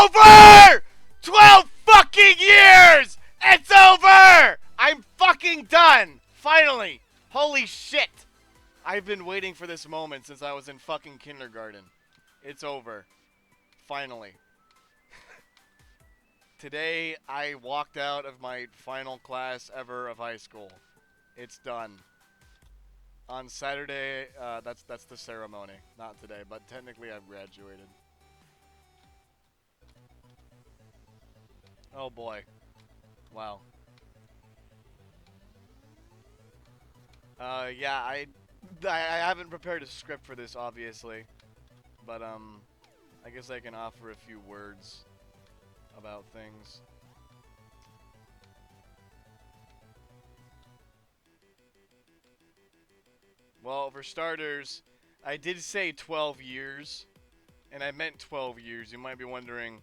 over! 12 fucking years! It's over! I'm fucking done! Finally! Holy shit! I've been waiting for this moment since I was in fucking kindergarten. It's over. Finally. Today, I walked out of my final class ever of high school. It's done. On Saturday, that's the ceremony. Not today, but technically I've graduated. Oh boy. Wow. Yeah, I haven't prepared a script for this, obviously. But, I guess I can offer a few words about things. Well, for starters, I did say 12 years, and I meant 12 years. You might be wondering,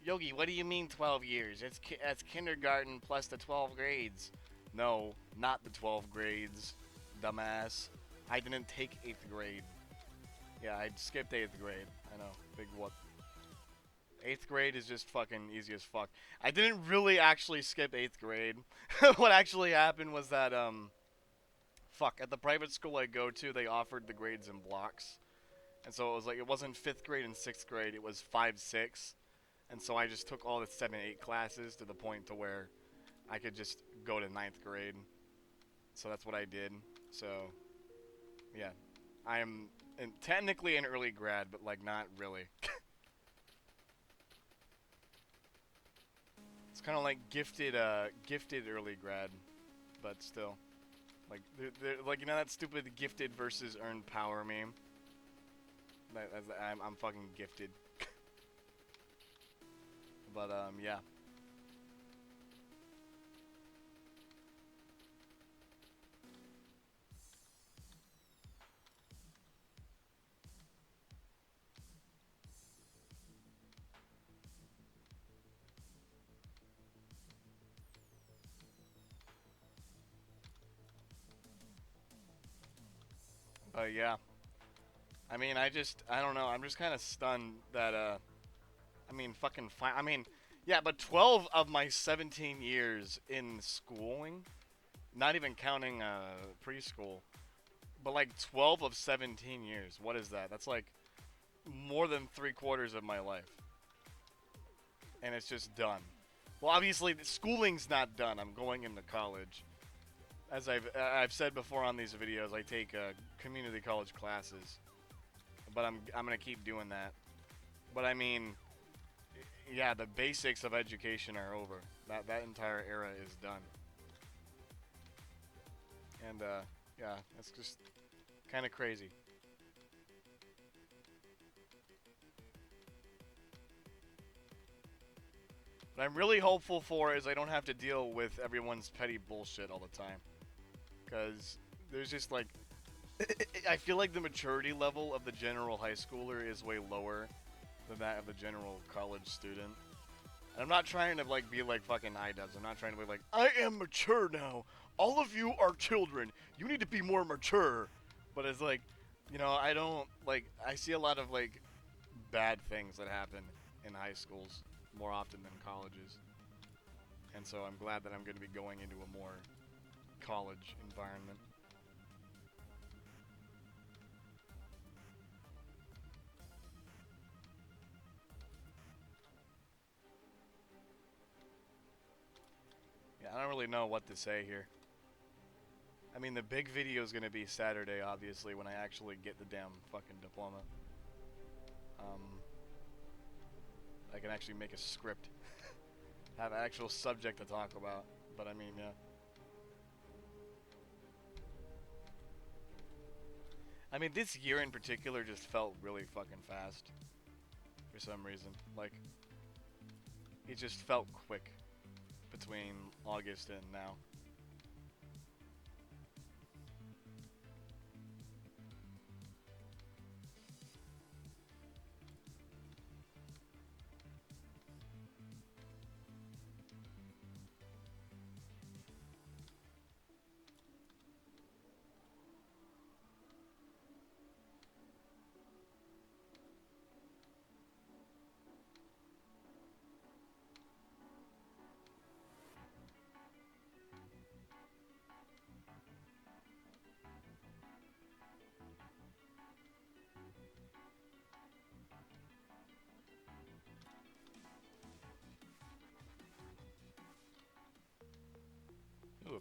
Yogi, what do you mean 12 years? That's kindergarten plus the 12 grades. No, not the 12 grades, dumbass. I didn't take 8th grade. Yeah, I skipped 8th grade. I know, big whoop. 8th grade is just fucking easy as fuck. I didn't really actually skip 8th grade. What actually happened was that, fuck, at the private school I go to, they offered the grades in blocks. And so it was like, it wasn't 5th grade and 6th grade, it was 5, 6. And so I just took all the 7, 8 classes to the point to where I could just go to 9th grade. So that's what I did. So, yeah. I am technically an early grad, but like not really. It's kind of like gifted early grad, but still. Like, like, you know that stupid gifted versus earned power meme? I'm fucking gifted. But, yeah. But, yeah. I mean, I don't know, I'm just kind of stunned that, I mean, fucking fine. I mean, yeah, but 12 of my 17 years in schooling, not even counting, preschool, but like 12 of 17 years. What is that? That's like more than 3/4 of my life. And it's just done. Well, obviously, the schooling's not done. I'm going into college. As I've said before on these videos, I take community college classes, but I'm gonna keep doing that. But I mean, yeah, the basics of education are over. That entire era is done. And yeah, it's just kind of crazy. What I'm really hopeful for is I don't have to deal with everyone's petty bullshit all the time. Because there's just like, I feel like the maturity level of the general high schooler is way lower than that of the general college student. And I'm not trying to like be like fucking iDubbbz. I'm not trying to be like, I am mature now. All of you are children. You need to be more mature. But it's like, you know, I don't like. I see a lot of like bad things that happen in high schools more often than colleges. And so I'm glad that I'm going to be going into a more college environment. Yeah, I don't really know what to say here. I mean, the big video is going to be Saturday, obviously, when I actually get the damn fucking diploma. I can actually make a script. Have an actual subject to talk about. But I mean, yeah. I mean, this year in particular just felt really fucking fast. For some reason. Like, it just felt quick between August and now.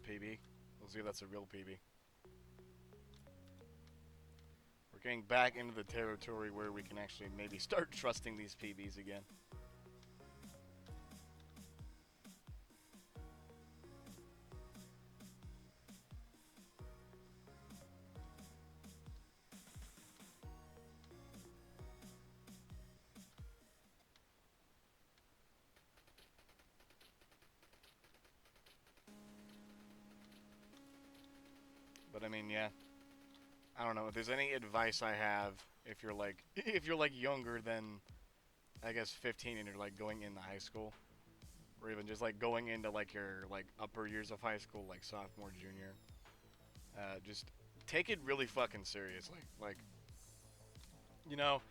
PB. We'll see if that's a real PB. We're getting back into the territory where we can actually maybe start trusting these PBs again. But I mean, yeah. I don't know if there's any advice I have if you're like if you're like younger than I guess 15 and you're like going into high school or even just like going into like your like upper years of high school like sophomore junior. Just take it really fucking seriously. Like you know,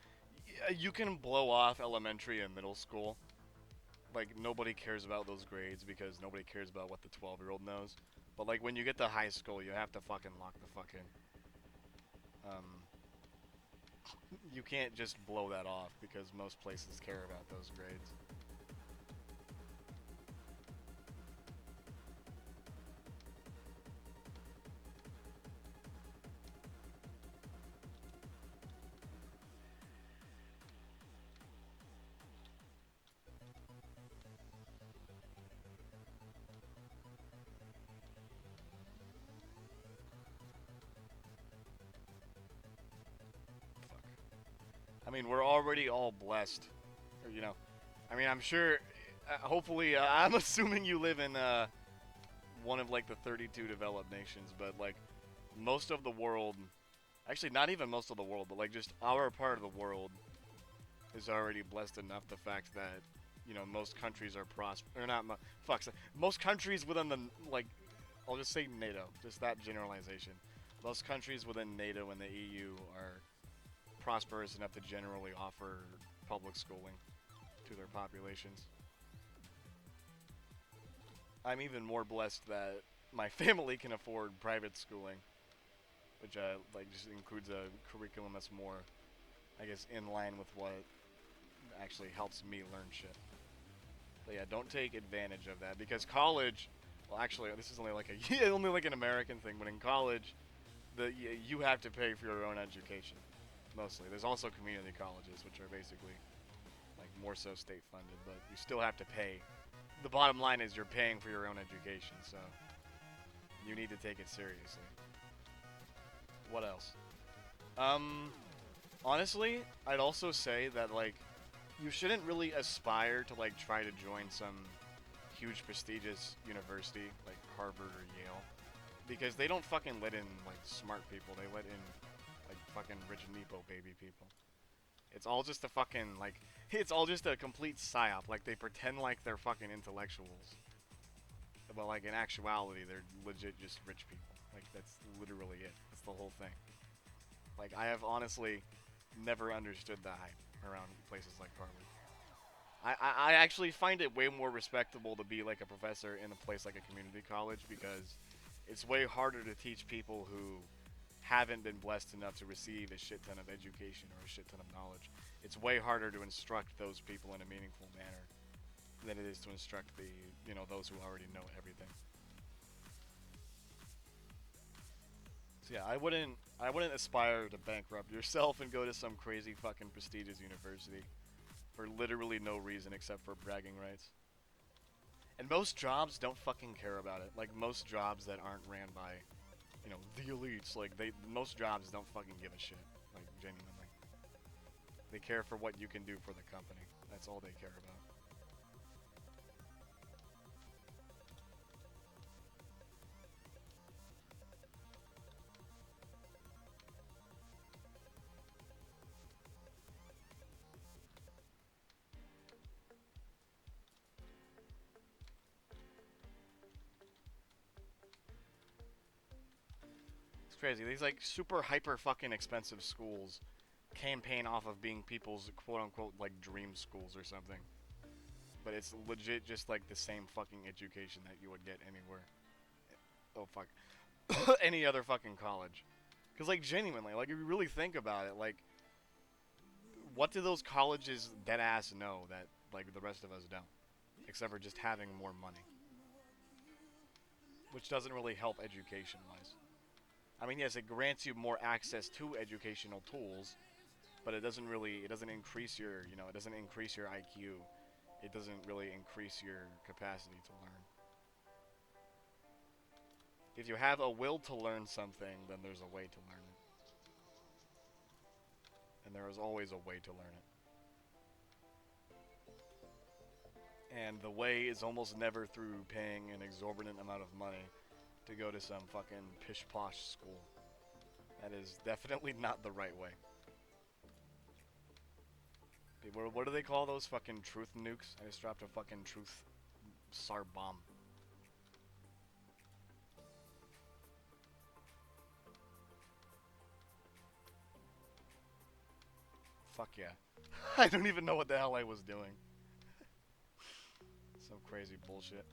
you can blow off elementary and middle school. Like nobody cares about those grades because nobody cares about what the 12-year-old knows. But like when you get to high school, you have to fucking lock the fuck in. Um, you can't just blow that off because most places care about those grades. I mean, we're already all blessed. You know, I mean, I'm sure. Hopefully, I'm assuming you live in one of like the 32 developed nations, but like most of the world, actually not even most of the world, but like just our part of the world is already blessed enough. The fact that most countries are or not. Most countries within the like, I'll just say NATO. Just that generalization. Most countries within NATO and the EU are prosperous enough to generally offer public schooling to their populations. I'm even more blessed that my family can afford private schooling, which like just includes a curriculum that's more, I guess, in line with what actually helps me learn shit. But yeah, don't take advantage of that because college. Well, actually, this is only like only like an American thing, but in college, you have to pay for your own education. Mostly, there's also community colleges, which are basically like more so state funded, but you still have to pay. The bottom line is you're paying for your own education, so you need to take it seriously. What else? Um, Honestly, I'd also say that like you shouldn't really aspire to like try to join some huge prestigious university like Harvard or Yale because they don't fucking let in like smart people. They let in like fucking rich Nepo baby people. It's all just a fucking like it's all just a complete psyop. Like they pretend like they're fucking intellectuals, but like in actuality they're legit just rich people. Like that's literally it. That's the whole thing. Like I have honestly never understood the hype around places like Harvard. I actually find it way more respectable to be like a professor in a place like a community college because it's way harder to teach people who haven't been blessed enough to receive a shit ton of education or a shit ton of knowledge. It's way harder to instruct those people in a meaningful manner than it is to instruct the those who already know everything. So yeah, I wouldn't aspire to bankrupt yourself and go to some crazy fucking prestigious university for literally no reason except for bragging rights. And most jobs don't fucking care about it. Like most jobs that aren't ran by, the elites, like most jobs don't fucking give a shit. Like genuinely. They care for what you can do for the company. That's all they care about. It's crazy. These like super hyper fucking expensive schools campaign off of being people's quote unquote like dream schools or something. But it's legit just like the same fucking education that you would get anywhere. Oh fuck. Any other fucking college. Cause like genuinely, like if you really think about it, like what do those colleges dead ass know that like the rest of us don't? Except for just having more money. which doesn't really help education-wise. I mean, yes, it grants you more access to educational tools, but it doesn't increase your, it doesn't increase your IQ. It doesn't really increase your capacity to learn. If you have a will to learn something, then there's a way to learn it. And there is always a way to learn it. And the way is almost never through paying an exorbitant amount of money to go to some fucking pish-posh school. That is definitely not the right way. What do they call those fucking truth nukes? I just dropped a fucking truth SAR bomb. Fuck yeah. I don't even know what the hell I was doing. Some crazy bullshit.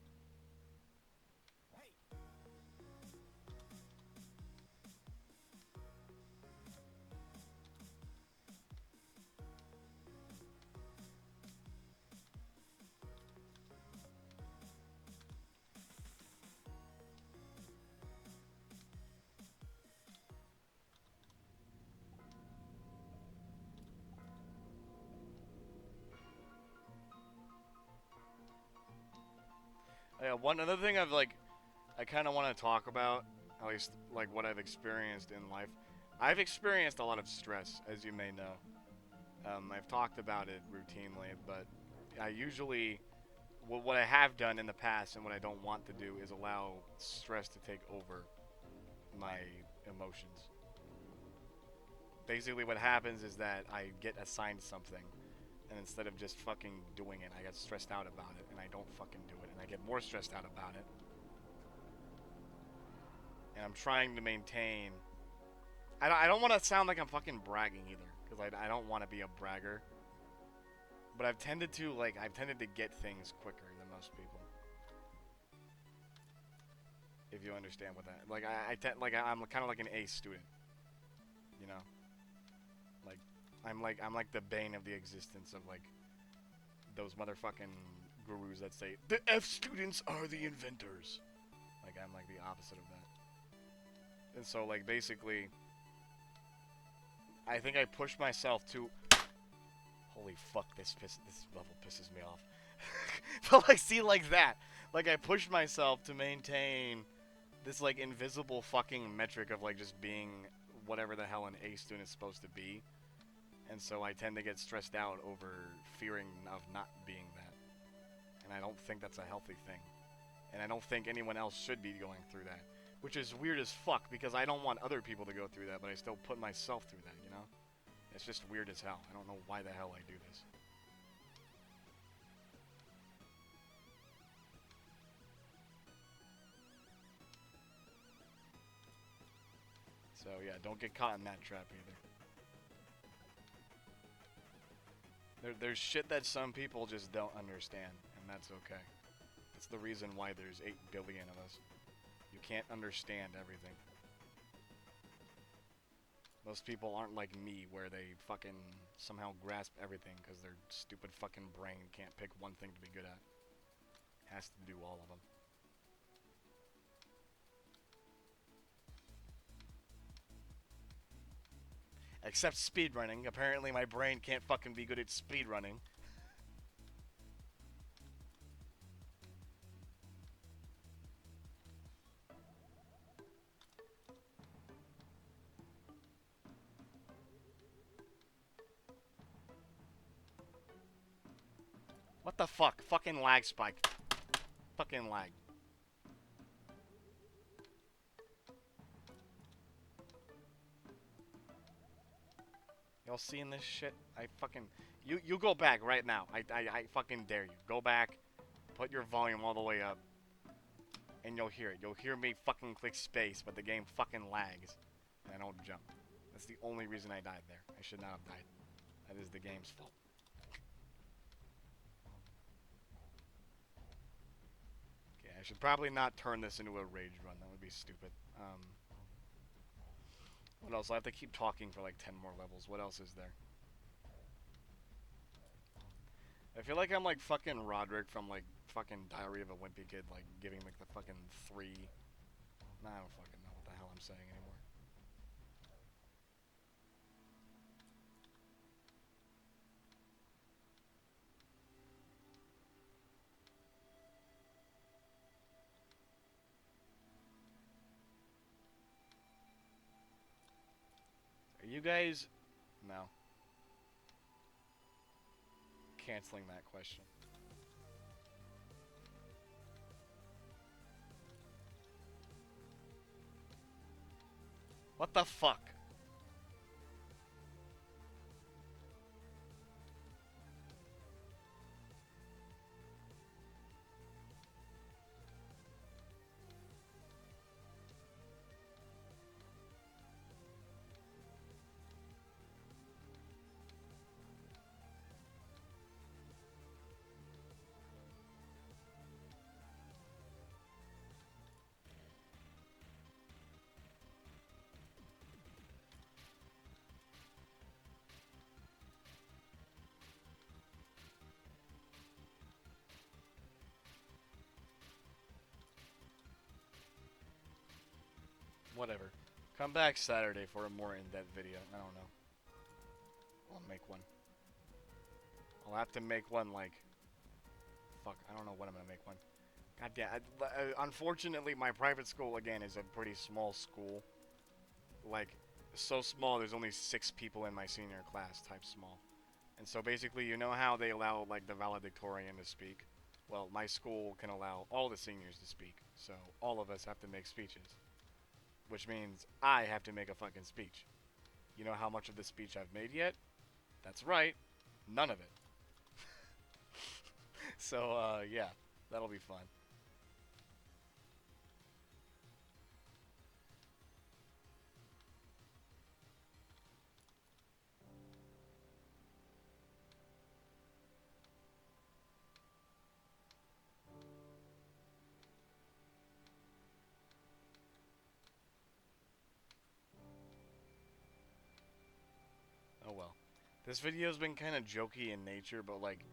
Yeah, one other thing I kind of want to talk about, at least like what I've experienced in life. I've experienced a lot of stress, as you may know. I've talked about it routinely, but I usually, what I have done in the past and what I don't want to do is allow stress to take over my emotions. Basically, what happens is that I get assigned something, and instead of just fucking doing it, I get stressed out about it, and I don't fucking do it, and I get more stressed out about it. And I'm trying to maintain. I don't want to sound like I'm fucking bragging either, because I don't want to be a bragger. But I've tended to get things quicker than most people. If you understand what that, I'm kind of like an A student, you know. Like, I'm like the bane of the existence of like those motherfucking gurus that say the F students are the inventors. Like I'm like the opposite of that. And so like basically, I think I pushed myself to. Holy fuck! This level pisses me off. But like, see, like that. Like I pushed myself to maintain this like invisible fucking metric of like just being whatever the hell an A student is supposed to be. And so I tend to get stressed out over fearing of not being that. And I don't think that's a healthy thing. And I don't think anyone else should be going through that. Which is weird as fuck, because I don't want other people to go through that, but I still put myself through that, you know? It's just weird as hell. I don't know why the hell I do this. So yeah, don't get caught in that trap either. There's shit that some people just don't understand, and that's okay. That's the reason why there's 8 billion of us. You can't understand everything. Most people aren't like me, where they fucking somehow grasp everything because their stupid fucking brain can't pick one thing to be good at. Has to do all of them. Except speedrunning. Apparently my brain can't fucking be good at speedrunning. What the fuck? Fucking lag spike. Fucking lag. Y'all seeing this shit? I fucking... You go back right now. I fucking dare you. Go back. Put your volume all the way up. And you'll hear it. You'll hear me fucking click space, but the game fucking lags. And I don't jump. That's the only reason I died there. I should not have died. That is the game's fault. Okay, I should probably not turn this into a rage run. That would be stupid. What else? I have to keep talking for like 10 more levels. What else is there? I feel like I'm like fucking Roderick from like fucking Diary of a Wimpy Kid, like giving like the fucking 3 I don't fucking know what the hell I'm saying anymore. Are you guys? No. Canceling that question. What the fuck? Whatever. Come back Saturday for a more in-depth video. I don't know. I'll make one. I'll have to make one like... Fuck, I don't know when I'm gonna make one. God damn. Unfortunately, my private school, again, is a pretty small school. Like, so small, there's only 6 people in my senior class, type small. And so basically, you know how they allow, like, the valedictorian to speak? Well, my school can allow all the seniors to speak. So all of us have to make speeches. Which means I have to make a fucking speech. You know how much of the speech I've made yet? That's right. None of it. So, yeah. That'll be fun. Oh well. This video's been kind of jokey in nature, but, like,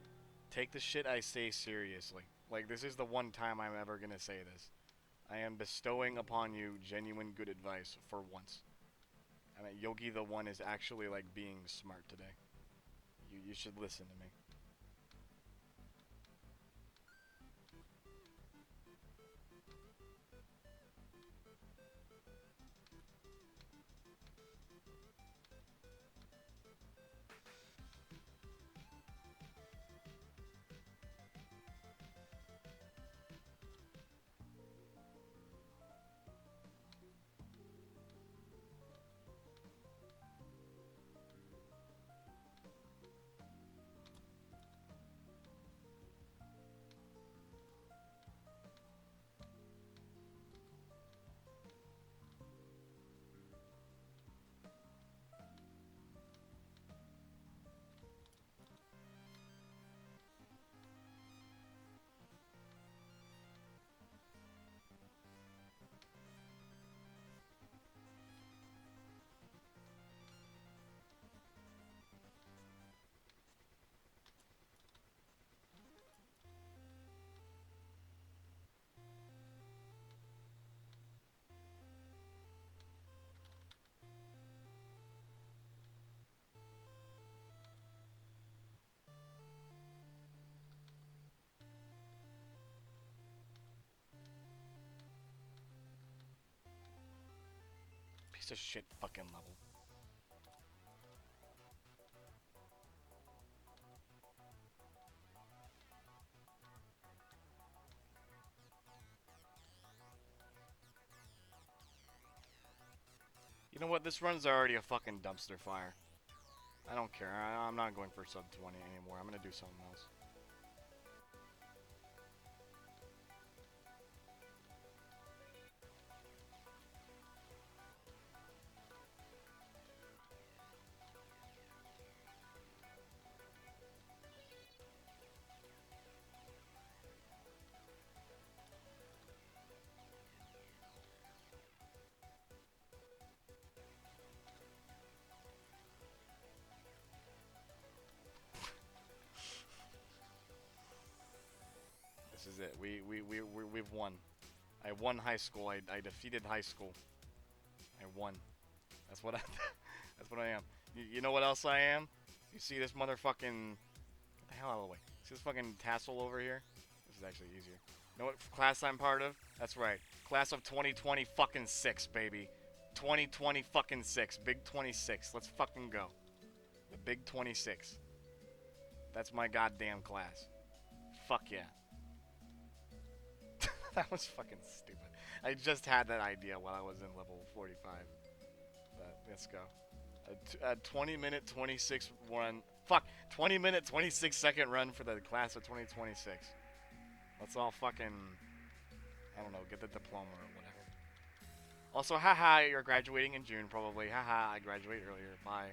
take the shit I say seriously. Like, this is the one time I'm ever gonna say this. I am bestowing upon you genuine good advice for once. I mean, Yogi the one is actually, like, being smart today. You should listen to me. Piece of shit fucking level. You know what? This run's already a fucking dumpster fire. I don't care. I'm not going for sub 20 anymore. I'm gonna do something else. This is it. We've won. I won high school. I defeated high school. I won. That's what I. That's what I am. You know what else I am? You see this motherfucking. Get the hell out of the way. See this fucking tassel over here? This is actually easier. You know what class I'm part of? That's right. Class of 2020 fucking 6, baby. 2020 fucking 6. Big 26. Let's fucking go. The Big 26. That's my goddamn class. Fuck yeah. That was fucking stupid. I just had that idea while I was in level 45. But let's go. A 20-minute, 26 run. Fuck! 20-minute, 26-second run for the class of 2026. Let's all fucking, I don't know, get the diploma or whatever. Also, haha, you're graduating in June probably. Haha, I graduate earlier. Bye.